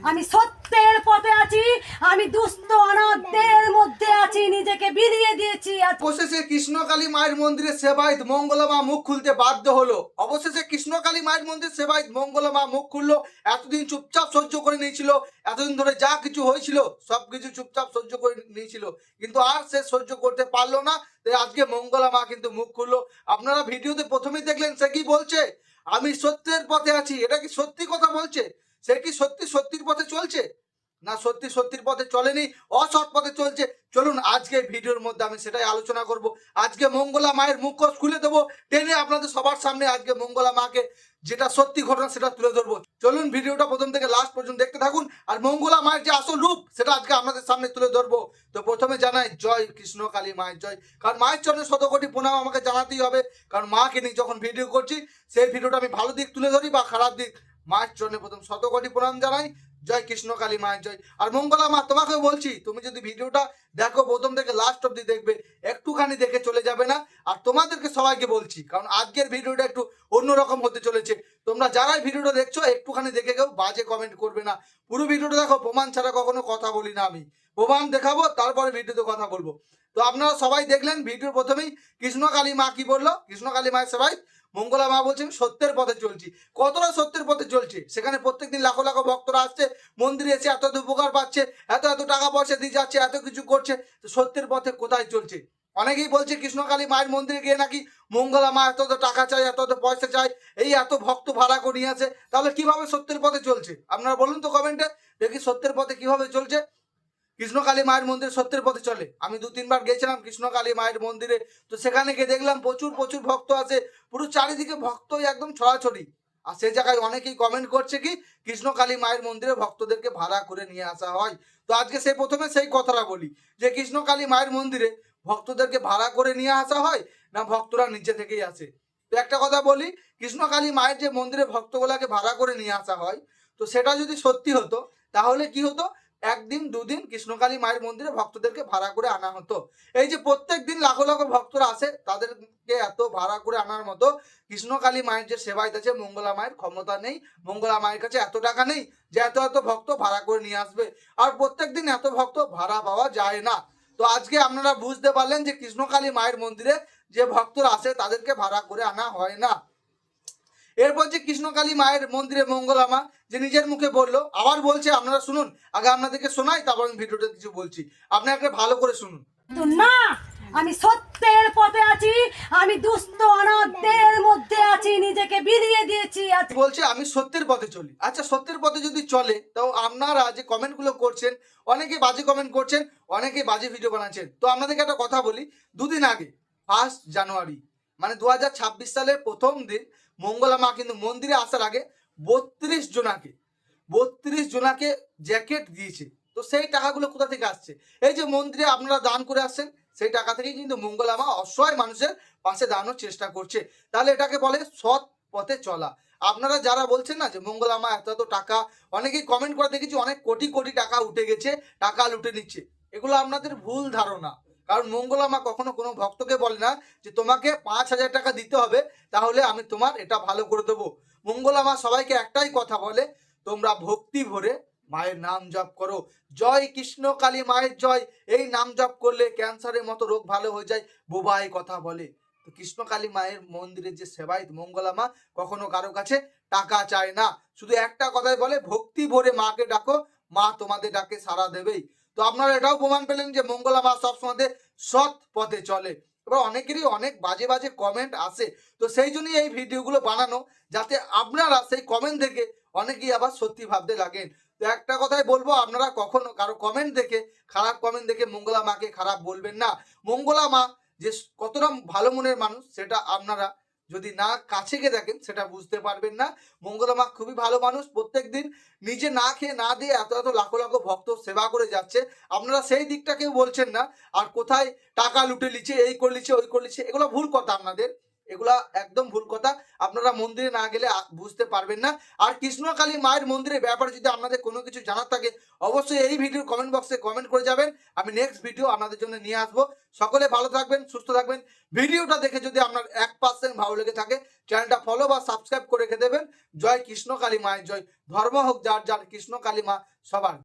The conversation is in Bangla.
আমি সত্যের পথে আছি, আমি দুস্থ অনাথদের মধ্যে আছি, নিজেকে বিলিয়ে দিয়েছি। অবশেষে কৃষ্ণকালী মায়ের মন্দিরে সেবায়িত মঙ্গলা মা মুখ খুলতে বাধ্য হলো। অবশেষে কৃষ্ণকালী মায়ের মন্দির সেবায়িত মঙ্গলা মা মুখ খুললো। এতদিন চুপচাপ সহ্য করে নিয়েছিল, এতদিন ধরে যা কিছু হয়েছিল সবকিছু চুপচাপ সহ্য করে নিয়েছিল, কিন্তু আর সে সহ্য করতে পারলো না। তাই আজকে মঙ্গলা মা কিন্তু মুখ খুললো। আপনারা ভিডিওতে প্রথমেই দেখলেন সে কি বলছে, আমি সত্যের পথে আছি। এটা কি সত্যি কথা বলছে? সে কি সত্যির পথে চলছে? না সত্যির পথে চলেনি, অসৎ পথে চলছে। চলুন আজকে ভিডিওর মধ্যে আমি সেটাই আলোচনা করব। আজকে মঙ্গলা মায়ের মুখোশ খুলে দেবো টেনে আপনাদের সবার সামনে। আজকে মঙ্গলা মাকে যেটা সত্যি ঘটনা সেটা তুলে ধরবো। চলুন ভিডিওটা প্রথম থেকে লাস্ট পর্যন্ত দেখতে থাকুন, আর মঙ্গলা মায়ের যে আসল রূপ সেটা আজকে আপনাদের সামনে তুলে ধরবো। তো প্রথমে জানাই জয় কৃষ্ণকালী মায়ের জয়। কারণ মায়ের চরণে শতকোটি প্রণাম আমাকে জানাতেই হবে, কারণ মাকে নিয়ে যখন ভিডিও করছি সেই ভিডিওটা আমি ভালো দিক তুলে ধরি বা খারাপ দিক, মায়ের চরণে প্রথম শতকোটি প্রণাম জানাই। জয় কৃষ্ণকালী মায়ের জয়। আর মঙ্গলা মা তোমাকেও বলছি, তুমি যদি ভিডিওটা দেখো প্রথম থেকে লাস্ট অব্দি দেখবে, একটুখানি দেখে চলে যাবে না। আর তোমাদেরকে সবাইকে বলছি, কারণ আজকের ভিডিওটা একটু অন্যরকম হতে চলেছে। তোমরা যারাই ভিডিওটা দেখছো একটুখানি দেখে কেউ বাজে কমেন্ট করবে না। পুরো ভিডিওটা দেখো, প্রমাণ ছাড়া কখনো কথা বলি না আমি। প্রমাণ দেখাবো তারপরে ভিডিওতে কথা বলবো। তো আপনারা সবাই দেখলেন ভিডিওর প্রথমেই কৃষ্ণকালী মা কি বললো। কৃষ্ণকালী মায়ের সবাই মঙ্গলা মা বলছেন সত্যের পথে চলছি। কতটা সত্যের পথে চলছে, সেখানে প্রত্যেকদিন লাখো লাখো ভক্তরা আসছে, মন্দিরে এসে এত এত উপকার পাচ্ছে, এত এত টাকা পয়সা দিয়ে যাচ্ছে, এত কিছু করছে। তো সত্যের পথে কোথায় চলছে? অনেকেই বলছে কৃষ্ণকালী মায়ের মন্দিরে গিয়ে নাকি মঙ্গলা মা এত এত টাকা চাই, এত এত পয়সা চাই, এই এত ভক্ত ভাড়া করে নিয়ে আসে। তাহলে কিভাবে সত্যের পথে চলছে আপনারা বলুন তো কমেন্টে, দেখি সত্যের পথে কিভাবে চলছে। কৃষ্ণকালী মায়ের মন্দির সত্যের পথে চলে। আমি 2-3 বার গেছিলাম কৃষ্ণকালী মায়ের মন্দিরে। তো সেখানে গিয়ে দেখলাম প্রচুর প্রচুর ভক্ত আছে, পুরো চারিদিকে ভক্তই একদম ছড়াছড়ি। আর সেই জায়গায় অনেকেই কমেন্ট করছে কি কৃষ্ণকালী মায়ের মন্দিরে ভক্তদেরকে ভাড়া করে নিয়ে আসা হয়। তো আজকে প্রথমে সেই কথাটা বলি যে কৃষ্ণকালী মায়ের মন্দিরে ভক্তদেরকে ভাড়া করে নিয়ে আসা হয় না ভক্তরা নিচে থেকেই আসে। তো একটা কথা বলি, কৃষ্ণকালী মায়ের যে মন্দিরে ভক্তগুলাকে ভাড়া করে নিয়ে আসা হয়, তো সেটা যদি সত্যি হতো তাহলে কি হতো, একদিন দুদিন কৃষ্ণকালী মায়ের মন্দিরে ভক্তদেরকে ভাড়া করে আনা হতো। এই যে প্রত্যেক দিন লাখো লাখো ভক্তরা আসে, তাদেরকে এত ভাড়া করে আনার মতো কৃষ্ণকালী মায়ের যে সেবায়িত আছে মঙ্গলা মায়ের ক্ষমতা নেই। মঙ্গলা মায়ের কাছে এত টাকা নেই যে এত এত ভক্ত ভাড়া করে নিয়ে আসবে। আর প্রত্যেক দিন এত ভক্ত ভাড়া পাওয়া যায় না। তো আজকে আপনারা বুঝতে পারলেন যে কৃষ্ণকালী মায়ের মন্দিরে যে ভক্তরা আসে তাদেরকে ভাড়া করে আনা হয় না। এরপর যে কৃষ্ণকালী মায়ের মন্দিরে মঙ্গলা মা যে নিজের মুখে বললো, আবার বলছে, আপনারা শুনুন। আগে আপনাদেরকে শোনাই, তারপর আমি ভিডিওটা কিছু বলছি, আপনারা ভালো করে শুনুন। না, আমি সত্যের পথে আছি, আমি দুস্থ অনাথদের মধ্যে আছি, নিজেকে বিলিয়ে দিয়েছি। বলছে আমি সত্যের পথে চলি। আচ্ছা সত্যের পথে যদি চলে, তাও আপনারা যে কমেন্টগুলো করছেন, অনেকে বাজে কমেন্ট করছেন, অনেকে বাজে ভিডিও বানাচ্ছেন। তো আপনাদেরকে একটা কথা বলি, দুদিন আগে 1 জানুয়ারি মানে 2026 সালের প্রথম দিন মঙ্গলা মা কিন্তু মন্দিরে আসার আগে 32 জনাকে জ্যাকেট দিয়েছে। তো সেই টাকাগুলো কোথা থেকে আসছে? এই যে মন্দিরে আপনারা দান করে আসছেন, সেই টাকা থেকেই কিন্তু মঙ্গলা মা অসহায় মানুষের পাশে দাঁড়ানোর চেষ্টা করছে। তাহলে এটাকে বলে সৎ পথে চলা। আপনারা যারা বলছেন না যে মঙ্গলা মা এত এত টাকা, অনেকেই কমেন্ট করে দেখেছি অনেক কোটি কোটি টাকা উঠে গেছে, টাকা লুটে নিচ্ছে। এগুলো আপনাদের ভুল ধারণা। কারণ মঙ্গলা মা কখনো কোনো ভক্তকে বলে না যে তোমাকে 5,000 টাকা দিতে হবে তাহলে আমি তোমার এটা ভালো করে দেবো। মঙ্গলা মা সবাইকে একটাই কথা বলে, তোমরা ভক্তি ভরে মায়ের নাম জপ করো। জয় কৃষ্ণ কালী মায়ের জয়। এই নাম জপ করলে ক্যান্সারের মতো রোগ ভালো হয়ে যায়, বোবাই কথা বলে। তো কৃষ্ণকালী মায়ের মন্দিরের যে সেবায়িত মঙ্গলা মা কখনো কারো কাছে টাকা চায় না, শুধু একটা কথাই বলে, ভক্তি ভরে মাকে ডাকো, মা তোমাদের ডাকে সাড়া দেবেই। তো আপনারা এটাও প্রমাণ পেলেন যে মঙ্গলা মা সবসময় সৎ পথে চলে। এবার অনেকেরই অনেক বাজে বাজে কমেন্ট আসে, তো সেই জন্যই এই ভিডিওগুলো বানানো, যাতে আপনারা সেই কমেন্ট দেখে অনেকেই আবার সত্যি ভাবতে লাগেন। তো একটা কথাই বলবো, আপনারা কখনো কারো কমেন্ট দেখে, খারাপ কমেন্ট দেখে মঙ্গলা মাকে খারাপ বলবেন না। মঙ্গলা মা যে কতটা ভালো মনের মানুষ সেটা আপনারা যদি না কাছে গিয়ে দেখেন সেটা বুঝতে পারবেন না। মঙ্গলা মা খুবই ভালো মানুষ, প্রত্যেক দিন নিজে না খেয়ে না দিয়ে এত এত লাখো লাখো ভক্ত সেবা করে যাচ্ছে। আপনারা সেই দিকটা কেউ বলছেন না। আর কোথায় টাকা লুটে লিছে, এই করে লিছে, ওই করে লিছে, এগুলো ভুল কথা আপনাদের। এগুলা একদম ভুল কথা। আপনারা মন্দিরে না গেলে বুঝতে পারবেন না। আর কৃষ্ণকালী মায়ের মন্দিরের ব্যাপারে যদি আপনাদের কোনো কিছু জানার থাকে অবশ্যই এই ভিডিওর কমেন্ট বক্সে কমেন্ট করে যাবেন। আমি নেক্সট ভিডিও আপনাদের জন্য নিয়ে আসবো। সকলে ভালো থাকবেন, সুস্থ থাকবেন। ভিডিওটা দেখে যদি আপনার 1% ভালো লেগে থাকে চ্যানেলটা ফলো বা সাবস্ক্রাইব করে রেখে দেবেন। জয় কৃষ্ণকালী মায়ের জয়। ধর্ম হোক যার যার, কৃষ্ণকালী মা সবার।